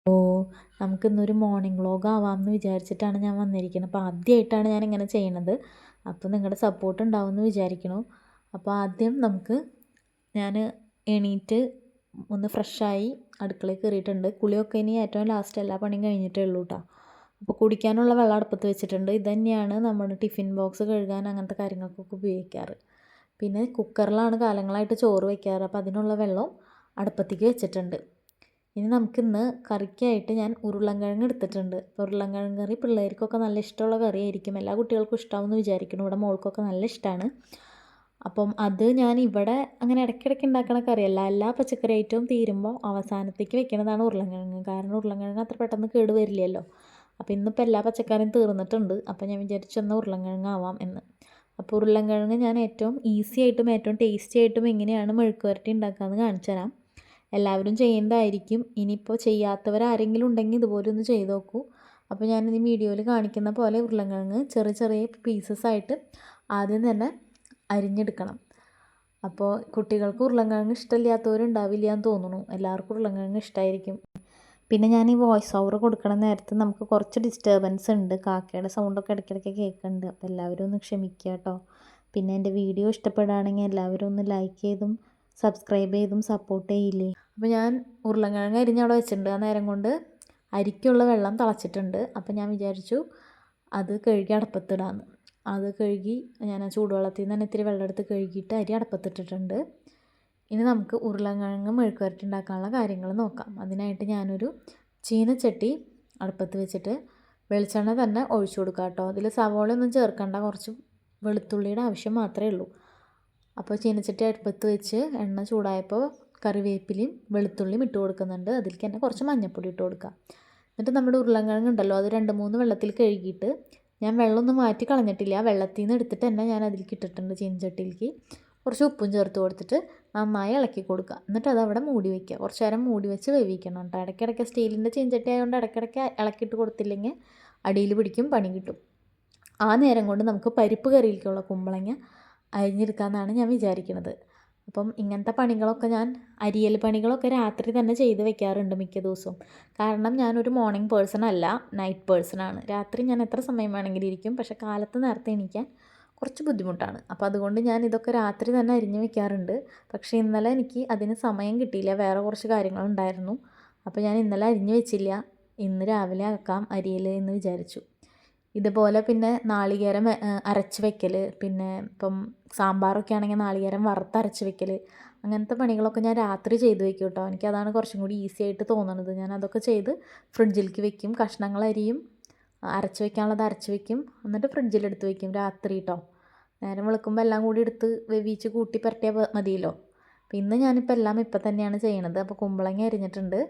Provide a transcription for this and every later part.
അപ്പോൾ നമുക്കിന്നൊരു morning vlog ആവാമെന്ന് വിചാരിച്ചിട്ടാണ് ഞാൻ വന്നിരിക്കുന്നത്. അപ്പോൾ ആദ്യമായിട്ടാണ് ഞാനിങ്ങനെ ചെയ്യണത്. അപ്പോൾ നിങ്ങളുടെ സപ്പോർട്ട് ഉണ്ടാവുമെന്ന് വിചാരിക്കുന്നു. അപ്പോൾ ആദ്യം ഞാൻ എണീറ്റ് ഒന്ന് ഫ്രഷായി അടുക്കളയിൽ കയറിയിട്ടുണ്ട്. കുളിയൊക്കെ ഇനി ഏറ്റവും ലാസ്റ്റ് എല്ലാ പണിയും കഴിഞ്ഞിട്ടേ ഉള്ളൂ കേട്ടോ. അപ്പോൾ കുടിക്കാനുള്ള വെള്ളം അടുപ്പത്ത് വെച്ചിട്ടുണ്ട്. ഇത് തന്നെയാണ് നമ്മുടെ ടിഫിൻ ബോക്സ് കഴുകാൻ അങ്ങനത്തെ കാര്യങ്ങൾക്കൊക്കെ ഉപയോഗിക്കാറ്. പിന്നെ കുക്കറിലാണ് കാലങ്ങളായിട്ട് ചോറ് വയ്ക്കാറ്. അപ്പോൾ അതിനുള്ള വെള്ളവും അടുപ്പത്തേക്ക് വെച്ചിട്ടുണ്ട്. ഇനി നമുക്കിന്ന് കറിക്കായിട്ട് ഞാൻ ഉരുളൻകിഴങ്ങ് എടുത്തിട്ടുണ്ട്. അപ്പോൾ ഉരുളൻകിഴങ്ങ് കറി പിള്ളേർക്കൊക്കെ നല്ല ഇഷ്ടമുള്ള കറിയായിരിക്കും. എല്ലാ കുട്ടികൾക്കും ഇഷ്ടമാവുമെന്ന് വിചാരിക്കുന്നു. ഇവിടെ മോൾക്കൊക്കെ നല്ല ഇഷ്ടമാണ്. അപ്പം അത് ഞാൻ ഇവിടെ അങ്ങനെ ഇടയ്ക്കിടയ്ക്ക് ഉണ്ടാക്കണ കറിയല്ല. എല്ലാ പച്ചക്കറി ഐറ്റവും തീരുമ്പോൾ അവസാനത്തേക്ക് വെക്കുന്നതാണ് ഉരുളൻകിഴങ്ങ്. കാരണം ഉരുളൻകിഴങ്ങ് അത്ര പെട്ടെന്ന് കേട് വരില്ലല്ലോ. അപ്പോൾ ഇന്നിപ്പോൾ എല്ലാ പച്ചക്കറിയും തീർന്നിട്ടുണ്ട്. അപ്പോൾ ഞാൻ വിചാരിച്ചു എന്നാൽ ഉരുളൻകിഴങ്ങ് ആവാം എന്ന്. അപ്പോൾ ഉരുളൻകിഴങ്ങ് ഞാൻ ഏറ്റവും ഈസി ആയിട്ടും ഏറ്റവും ടേസ്റ്റി ആയിട്ടും എങ്ങനെയാണ് മെഴുക്ക് പുരട്ടി ഉണ്ടാക്കാമെന്ന് കാണിച്ചു തരാം. എല്ലാവരും ചെയ്യുന്നതായിരിക്കും. ഇനിയിപ്പോൾ ചെയ്യാത്തവരാരെങ്കിലും ഉണ്ടെങ്കിൽ ഇതുപോലെ ഒന്ന് ചെയ്ത് നോക്കൂ. അപ്പോൾ ഞാനിത് വീഡിയോയിൽ കാണിക്കുന്ന പോലെ ഉരുളൻകിഴങ്ങ് ചെറിയ ചെറിയ പീസസ് ആയിട്ട് ആദ്യം തന്നെ അരിഞ്ഞെടുക്കണം. അപ്പോൾ കുട്ടികൾക്ക് ഉരുളൻകിഴങ്ങ് ഇഷ്ടമില്ലാത്തവരുണ്ടാവില്ല എന്ന് തോന്നുന്നു. എല്ലാവർക്കും ഉരുളൻകിഴങ്ങ് ഇഷ്ടമായിരിക്കും. പിന്നെ ഞാൻ ഈ വോയിസ് ഓവർ കൊടുക്കണ നേരത്ത് നമുക്ക് കുറച്ച് ഡിസ്റ്റർബൻസ് ഉണ്ട്. കാക്കയുടെ സൗണ്ടൊക്കെ ഇടയ്ക്കിടയ്ക്ക് കേൾക്കുന്നുണ്ട്. അപ്പോൾ എല്ലാവരും ഒന്ന് ക്ഷമിക്കുക കേട്ടോ. പിന്നെ എൻ്റെ വീഡിയോ ഇഷ്ടപ്പെടുകയാണെങ്കിൽ എല്ലാവരും ഒന്ന് ലൈക്ക് ചെയ്തും സബ്സ്ക്രൈബ് ചെയ്തും സപ്പോർട്ട് ചെയ്യില്ലേ. അപ്പോൾ ഞാൻ ഉരുളൻകിഴങ്ങ് അരിഞ്ഞ് അവിടെ വെച്ചിട്ടുണ്ട്. ആ നേരം കൊണ്ട് അരിക്കുള്ള വെള്ളം തിളച്ചിട്ടുണ്ട്. അപ്പോൾ ഞാൻ വിചാരിച്ചു അത് കഴുകി അടുപ്പത്തിടാമെന്ന്. അത് കഴുകി ഞാൻ ആ ചൂടുവെള്ളത്തിൽ നിന്ന് തന്നെ ഇത്തിരി വെള്ളം എടുത്ത് കഴുകിയിട്ട് അരി അടുപ്പത്തിട്ടിട്ടുണ്ട്. ഇനി നമുക്ക് ഉരുളൻകിഴങ്ങ് മെഴുക്ക് പുരട്ടി ഉണ്ടാക്കാനുള്ള കാര്യങ്ങൾ നോക്കാം. അതിനായിട്ട് ഞാനൊരു ചീനച്ചട്ടി അടുപ്പത്ത് വെച്ചിട്ട് വെളിച്ചെണ്ണ തന്നെ ഒഴിച്ചു കൊടുക്കാം കേട്ടോ. അതിൽ സവോളയൊന്നും ചേർക്കണ്ട, കുറച്ച് വെളുത്തുള്ളിയുടെ ആവശ്യം മാത്രമേ ഉള്ളൂ. അപ്പോൾ ചീനച്ചട്ടി അടുപ്പത്ത് വെച്ച് എണ്ണ ചൂടായപ്പോൾ കറിവേപ്പിലയും വെളുത്തുള്ളിയും ഇട്ട് കൊടുക്കുന്നുണ്ട്. അതിലേക്ക് തന്നെ കുറച്ച് മഞ്ഞൾപ്പൊടി ഇട്ട് കൊടുക്കുക. എന്നിട്ട് നമ്മുടെ ഉരുളൻകിഴങ്ങ് ഉണ്ടല്ലോ, അത് 2-3 വെള്ളത്തിൽ കഴുകിയിട്ട് ഞാൻ വെള്ളമൊന്നും മാറ്റി കളഞ്ഞിട്ടില്ല. വെള്ളത്തിൽ നിന്ന് എടുത്തിട്ട് തന്നെ ഞാൻ അതിലേക്ക് ഇട്ടിട്ടുണ്ട്. ചീനച്ചട്ടിയിലേക്ക് കുറച്ച് ഉപ്പും ചേർത്ത് കൊടുത്തിട്ട് നന്നായി ഇളക്കി കൊടുക്കുക. എന്നിട്ട് അത് അവിടെ മൂടി വയ്ക്കുക. കുറച്ച് നേരം മൂടി വെച്ച് വേവിക്കണം കേട്ടോ. ഇടയ്ക്കിടയ്ക്ക് സ്റ്റീലിൻ്റെ ചീനച്ചട്ടി ആയതുകൊണ്ട് ഇടയ്ക്കിടയ്ക്ക് ഇളക്കിയിട്ട് കൊടുത്തില്ലെങ്കിൽ അടിയിൽ പിടിക്കും, പണി കിട്ടും. ആ നേരം കൊണ്ട് നമുക്ക് പരിപ്പ് കറിയിലേക്കുള്ള കുമ്പളങ്ങ അരിഞ്ഞെടുക്കാമെന്നാണ് ഞാൻ വിചാരിക്കുന്നത്. അപ്പം ഇങ്ങനത്തെ പണികളൊക്കെ അരിയൽ പണികളൊക്കെ രാത്രി തന്നെ ചെയ്ത് വെക്കാറുണ്ട് മിക്ക ദിവസവും. കാരണം ഞാനൊരു മോർണിംഗ് പേഴ്സൺ അല്ല, നൈറ്റ് പേഴ്സണാണ്. രാത്രി ഞാൻ എത്ര സമയം വേണമെങ്കിലും ഇരിക്കും. പക്ഷേ കാലത്ത് നേരത്തെ എണീക്കാൻ കുറച്ച് ബുദ്ധിമുട്ടാണ്. അപ്പോൾ അതുകൊണ്ട് ഞാൻ ഇതൊക്കെ രാത്രി തന്നെ അരിഞ്ഞ് വെക്കാറുണ്ട്. പക്ഷേ ഇന്നലെ എനിക്ക് അതിന് സമയം കിട്ടിയില്ല, വേറെ കുറച്ച് കാര്യങ്ങളുണ്ടായിരുന്നു. അപ്പോൾ ഞാൻ ഇന്നലെ അരിഞ്ഞ് വെച്ചില്ല. ഇന്ന് രാവിലെ ആക്കാം അരിയൽ എന്ന് വിചാരിച്ചു. ഇതുപോലെ പിന്നെ നാളികേരം അരച്ച് വെക്കൽ, പിന്നെ ഇപ്പം സാമ്പാറൊക്കെ ആണെങ്കിൽ നാളികേരം വറുത്തരച്ച് വെക്കൽ, അങ്ങനത്തെ പണികളൊക്കെ ഞാൻ രാത്രി ചെയ്ത് വെക്കും കേട്ടോ. എനിക്കതാണ് കുറച്ചും കൂടി ഈസി ആയിട്ട് തോന്നുന്നത്. ഞാൻ അതൊക്കെ ചെയ്ത് ഫ്രിഡ്ജിലേക്ക് വെക്കും. കഷ്ണങ്ങൾ അരിയും, അരച്ച് വെക്കാനുള്ളത് അരച്ച് വെക്കും, എന്നിട്ട് ഫ്രിഡ്ജിലെടുത്ത് വെക്കും രാത്രി കേട്ടോ. നേരം വെളുക്കുമ്പോൾ എല്ലാം കൂടി എടുത്ത് വേവിച്ച് കൂട്ടി പുരട്ടിയാൽ മതിയല്ലോ. അപ്പോൾ ഇന്ന് ഞാനിപ്പോൾ എല്ലാം ഇപ്പം തന്നെയാണ് ചെയ്യണത്. അപ്പോൾ കുമ്പളങ്ങ അരിഞ്ഞിട്ടുണ്ട്.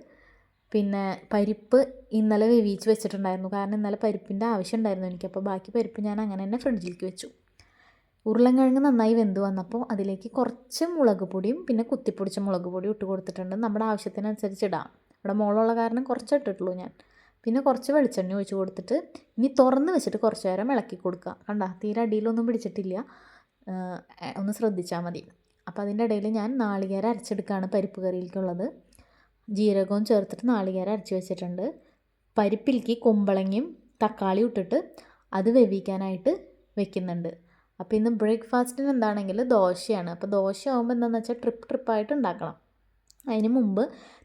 പിന്നെ പരിപ്പ് ഇന്നലെ വേവിച്ച് വെച്ചിട്ടുണ്ടായിരുന്നു. കാരണം ഇന്നലെ പരിപ്പിൻ്റെ ആവശ്യം ഉണ്ടായിരുന്നു എനിക്ക്. അപ്പോൾ ബാക്കി പരിപ്പ് ഞാൻ അങ്ങനെ തന്നെ ഫ്രിഡ്ജിലേക്ക് വെച്ചു. ഉരുളൻകിഴങ്ങ് നന്നായി വെന്ത് വന്നപ്പോൾ അതിലേക്ക് കുറച്ച് മുളക് പൊടിയും പിന്നെ കുത്തിപ്പൊടിച്ച മുളക് പൊടിയും ഇട്ട് കൊടുത്തിട്ടുണ്ട്. നമ്മുടെ ആവശ്യത്തിനനുസരിച്ച് ഇടാം. ഇവിടെ മോളുള്ള കാരണം കുറച്ച് ഇട്ടിട്ടുള്ളൂ ഞാൻ. പിന്നെ കുറച്ച് വെളിച്ചെണ്ണ ഒഴിച്ച് കൊടുത്തിട്ട് ഇനി തുറന്ന് വെച്ചിട്ട് കുറച്ച് നേരം ഇളക്കി കൊടുക്കുക. കണ്ട, തീരെ അടിയിലൊന്നും പിടിച്ചിട്ടില്ല, ഒന്ന് ശ്രദ്ധിച്ചാൽ മതി. അപ്പോൾ അതിൻ്റെ ഇടയിൽ ഞാൻ നാളികേരം അരച്ചെടുക്കുകയാണ് പരിപ്പ് കറിയിലേക്കുള്ളത്. ജീരകവും ചേർത്തിട്ട് നാളികേരം അരച്ച് വെച്ചിട്ടുണ്ട്. പരിപ്പിലേക്ക് കുമ്പളങ്ങയും തക്കാളിയും ഇട്ടിട്ട് അത് വേവിക്കാനായിട്ട് വെക്കുന്നുണ്ട്. അപ്പോൾ ഇന്ന് ബ്രേക്ക്ഫാസ്റ്റിന് എന്താണെങ്കിൽ ദോശയാണ്. അപ്പോൾ ദോശ ആകുമ്പോൾ എന്താണെന്ന് വെച്ചാൽ ട്രിപ്പായിട്ട് ഉണ്ടാക്കണം. അതിന് മുമ്പ്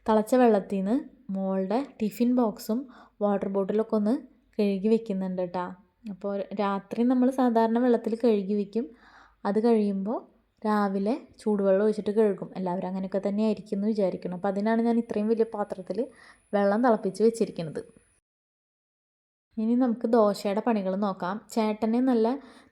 തിളച്ച വെള്ളത്തിൽ നിന്ന് മോളുടെ ടിഫിൻ ബോക്സും വാട്ടർ ബോട്ടിലൊക്കെ ഒന്ന് കഴുകി വെക്കുന്നുണ്ട് കേട്ടോ. അപ്പോൾ രാത്രി നമ്മൾ സാധാരണ വെള്ളത്തിൽ കഴുകി വെക്കും. അത് കഴിയുമ്പോൾ രാവിലെ ചൂടുവെള്ളം ഒഴിച്ചിട്ട് കഴുകും. എല്ലാവരും അങ്ങനെയൊക്കെ തന്നെ ആയിരിക്കും എന്ന് വിചാരിക്കണം. അപ്പോൾ അതിനാണ് ഞാൻ ഇത്രയും വലിയ പാത്രത്തിൽ വെള്ളം തിളപ്പിച്ച് വെച്ചിരിക്കുന്നത്. ഇനി നമുക്ക് ദോശയുടെ പണികൾ നോക്കാം. ചേട്ടന് നല്ല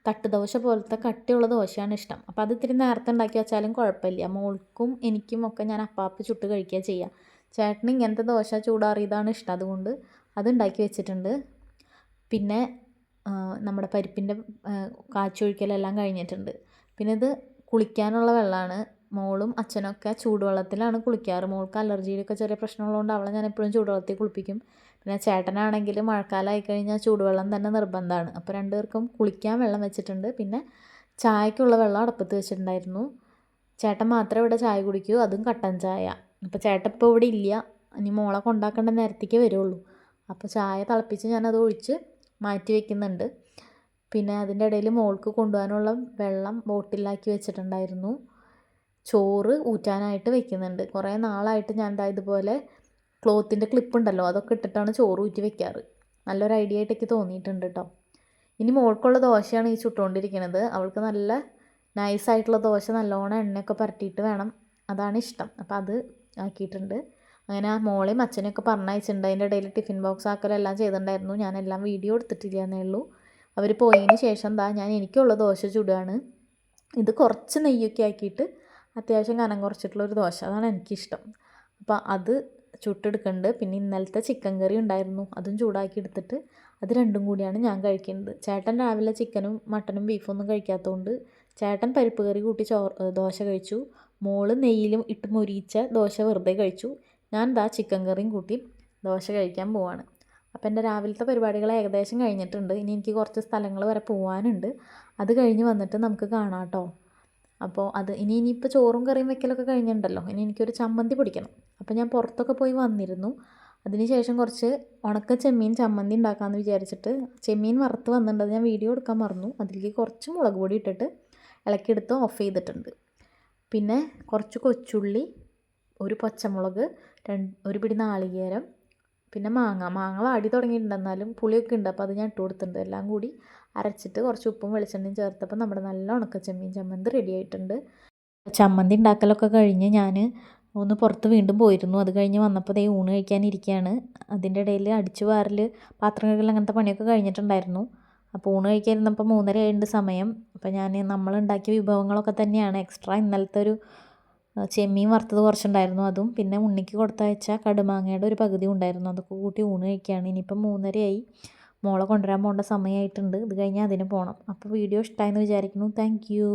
തട്ടുദോശ പോലത്തെ കട്ടിയുള്ള ദോശയാണ് ഇഷ്ടം. അപ്പോൾ അത് ഇത്തിരി നേരത്തെ ഉണ്ടാക്കി വെച്ചാലും കുഴപ്പമില്ല. മോൾക്കും എനിക്കും ഒക്കെ ഞാൻ അപ്പാപ്പ് ചുട്ട് കഴിക്കുക ചെയ്യുക. ചേട്ടന് ഇങ്ങനത്തെ ദോശ ചൂടാറിയതാണ് ഇഷ്ടം. അതുകൊണ്ട് അത് ഉണ്ടാക്കി വെച്ചിട്ടുണ്ട്. പിന്നെ നമ്മുടെ പരിപ്പിൻ്റെ കാച്ചൊഴിക്കലെല്ലാം കഴിഞ്ഞിട്ടുണ്ട്. പിന്നെ ഇത് കുളിക്കാനുള്ള വെള്ളമാണ്. മോളും അച്ഛനൊക്കെ ചൂടുവെള്ളത്തിലാണ് കുളിക്കാറ്. മോൾക്ക് അലർജിയുടെയൊക്കെ ചെറിയ പ്രശ്നമുള്ളതുകൊണ്ട് അവളെ ഞാൻ എപ്പോഴും ചൂടുവെള്ളത്തിൽ കുളിപ്പിക്കും. പിന്നെ ചേട്ടനാണെങ്കിൽ മഴക്കാലമായി കഴിഞ്ഞാൽ ചൂടുവെള്ളം തന്നെ നിർബന്ധമാണ്. അപ്പോൾ രണ്ടുപേർക്കും കുളിക്കാൻ വെള്ളം വെച്ചിട്ടുണ്ട്. പിന്നെ ചായക്കുള്ള വെള്ളം അടുപ്പത്ത് വെച്ചിട്ടുണ്ടായിരുന്നു. ചേട്ടൻ മാത്രമേ ഇവിടെ ചായ കുടിക്കൂ, അതും കട്ടൻ ചായ. അപ്പോൾ ചേട്ടൻ ഇപ്പോൾ ഇവിടെ ഇല്ല. ഇനി മോളെ കൊണ്ടാക്കേണ്ട നേരത്തേക്ക് വരുള്ളൂ. അപ്പോൾ ചായ തിളപ്പിച്ച് ഞാനത് ഒഴിച്ച് മാറ്റി വയ്ക്കുന്നുണ്ട്. പിന്നെ അതിൻ്റെ ഇടയിൽ മോൾക്ക് കൊണ്ടുപോകാനുള്ള വെള്ളം ബോട്ടിലാക്കി വെച്ചിട്ടുണ്ടായിരുന്നു. ചോറ് ഊറ്റാനായിട്ട് വെക്കുന്നുണ്ട്. കുറേ നാളായിട്ട് ഞാൻ ഇതുപോലെ ക്ലോത്തിൻ്റെ ക്ലിപ്പുണ്ടല്ലോ അതൊക്കെ ഇട്ടിട്ടാണ് ചോറ് ഊറ്റി വെക്കാറ്. നല്ലൊരു ഐഡിയ ആയിട്ട് എനിക്ക് തോന്നിയിട്ടുണ്ട് കേട്ടോ. ഇനി മോൾക്കുള്ള ദോശയാണ് ഈ ചുട്ടുകൊണ്ടിരിക്കുന്നത്. അവൾക്ക് നല്ല നൈസായിട്ടുള്ള ദോശ നല്ലോണം എണ്ണയൊക്കെ പുരട്ടിയിട്ട് വേണം, അതാണ് ഇഷ്ടം. അപ്പോൾ അത് ആക്കിയിട്ടുണ്ട്. അങ്ങനെ ആ മോളെയും അച്ഛനെയൊക്കെ പറഞ്ഞയച്ചിട്ടുണ്ട്. അതിൻ്റെ ഇടയിൽ ടിഫിൻ ബോക്സ് ആക്കലെല്ലാം ചെയ്തിട്ടുണ്ടായിരുന്നു. ഞാനെല്ലാം വീഡിയോ എടുത്തിട്ടില്ല എന്നേ ഉള്ളൂ. അവർ പോയതിന് ശേഷം ഞാൻ എനിക്കുള്ള ദോശ ചുടുകയാണ്. ഇത് കുറച്ച് നെയ്യൊക്കെ ആക്കിയിട്ട് അത്യാവശ്യം കനം കുറച്ചിട്ടുള്ളൊരു ദോശ, അതാണ് എനിക്കിഷ്ടം. അപ്പോൾ അത് ചുട്ടെടുക്കുന്നുണ്ട്. പിന്നെ ഇന്നലത്തെ ചിക്കൻ കറി ഉണ്ടായിരുന്നു, അതും ചൂടാക്കി എടുത്തിട്ട് അത് രണ്ടും കൂടിയാണ് ഞാൻ കഴിക്കുന്നത്. ചേട്ടൻ രാവിലെ ചിക്കനും മട്ടനും ബീഫൊന്നും കഴിക്കാത്തതുകൊണ്ട് ചേട്ടൻ പരിപ്പ് കറി കൂട്ടി ദോശ കഴിച്ചു. മോള് നെയ്യിലും ഇട്ട് മൊരിയിച്ച ദോശ വെറുതെ കഴിച്ചു. ഞാൻ ചിക്കൻ കറിയും കൂട്ടി ദോശ കഴിക്കാൻ പോവാണ്. അപ്പോൾ എൻ്റെ രാവിലത്തെ പരിപാടികൾ ഏകദേശം കഴിഞ്ഞിട്ടുണ്ട്. ഇനി എനിക്ക് കുറച്ച് സ്ഥലങ്ങൾ വരെ പോകാനുണ്ട്. അത് കഴിഞ്ഞ് വന്നിട്ട് നമുക്ക് കാണാം കേട്ടോ. അപ്പോൾ ഇനിയിപ്പോൾ ചോറും കറിയും വെക്കലൊക്കെ കഴിഞ്ഞിട്ടുണ്ടല്ലോ. ഇനി എനിക്കൊരു ചമ്മന്തി പൊടിക്കണം. അപ്പോൾ ഞാൻ പുറത്തൊക്കെ പോയി വന്നിരുന്നു. അതിന് ശേഷം കുറച്ച് ഉണക്ക ചെമ്മീൻ ചമ്മന്തി ഉണ്ടാക്കാമെന്ന് വിചാരിച്ചിട്ട് ചെമ്മീൻ വറുത്ത് വന്നിട്ടുണ്ട്. ഞാൻ വീഡിയോ എടുക്കാൻ മറന്നു. അതിലേക്ക് കുറച്ച് മുളക് പൊടി ഇട്ടിട്ട് ഇളക്കിയെടുത്ത് ഓഫ് ചെയ്തിട്ടുണ്ട്. പിന്നെ കുറച്ച് കൊച്ചുള്ളി, ഒരു പച്ചമുളക്, ഒരു പിടി നാളികേരം, പിന്നെ മാങ്ങ വാടി തുടങ്ങിയിട്ടുണ്ട്, എന്നാലും പുളിയൊക്കെ ഉണ്ട്. അപ്പോൾ അത് ഞാൻ ഇട്ട് കൊടുത്തിട്ടുണ്ട്. എല്ലാം കൂടി അരച്ചിട്ട് കുറച്ച് ഉപ്പും വെളിച്ചെണ്ണയും ചേർത്തപ്പോൾ നമ്മുടെ നല്ല ഉണക്ക ചെമ്മീൻ ചമ്മന്തി റെഡി ആയിട്ടുണ്ട്. ചമ്മന്തി ഉണ്ടാക്കലൊക്കെ കഴിഞ്ഞ് ഞാൻ ഒന്ന് പുറത്ത് വീണ്ടും പോയിരുന്നു. അത് കഴിഞ്ഞ് വന്നപ്പോൾ ഊണ് കഴിക്കാനിരിക്കുകയാണ്. അതിൻ്റെ ഇടയിൽ അടിച്ചു വാരൽ, പാത്രം കഴുകൽ അങ്ങനത്തെ പണിയൊക്കെ കഴിഞ്ഞിട്ടുണ്ടായിരുന്നു. അപ്പോൾ ഊണ് കഴിക്കാനിരുന്നപ്പോൾ 3:30 ആയിട്ടുണ്ട് സമയം. അപ്പോൾ നമ്മളുണ്ടാക്കിയ വിഭവങ്ങളൊക്കെ തന്നെയാണ്. എക്സ്ട്രാ ഇന്നലത്തെ ഒരു ചെമ്മീൻ വറുത്തത് കുറച്ചുണ്ടായിരുന്നു, അതും പിന്നെ ഉണ്ണിക്ക് കൊടുത്തയച്ച കടുമാങ്ങയുടെ ഒരു പകുതി ഉണ്ടായിരുന്നു. അതൊക്കെ കൂട്ടി ഊണ് കഴിക്കുകയാണ്. ഇനിയിപ്പം 3:30 ആയി, മോളെ കൊണ്ടുവരാൻ പോകേണ്ട സമയമായിട്ടുണ്ട്. ഇത് കഴിഞ്ഞാൽ അതിന് പോകണം. അപ്പോൾ വീഡിയോ ഇഷ്ടമായെന്ന് വിചാരിക്കുന്നു. Thank you.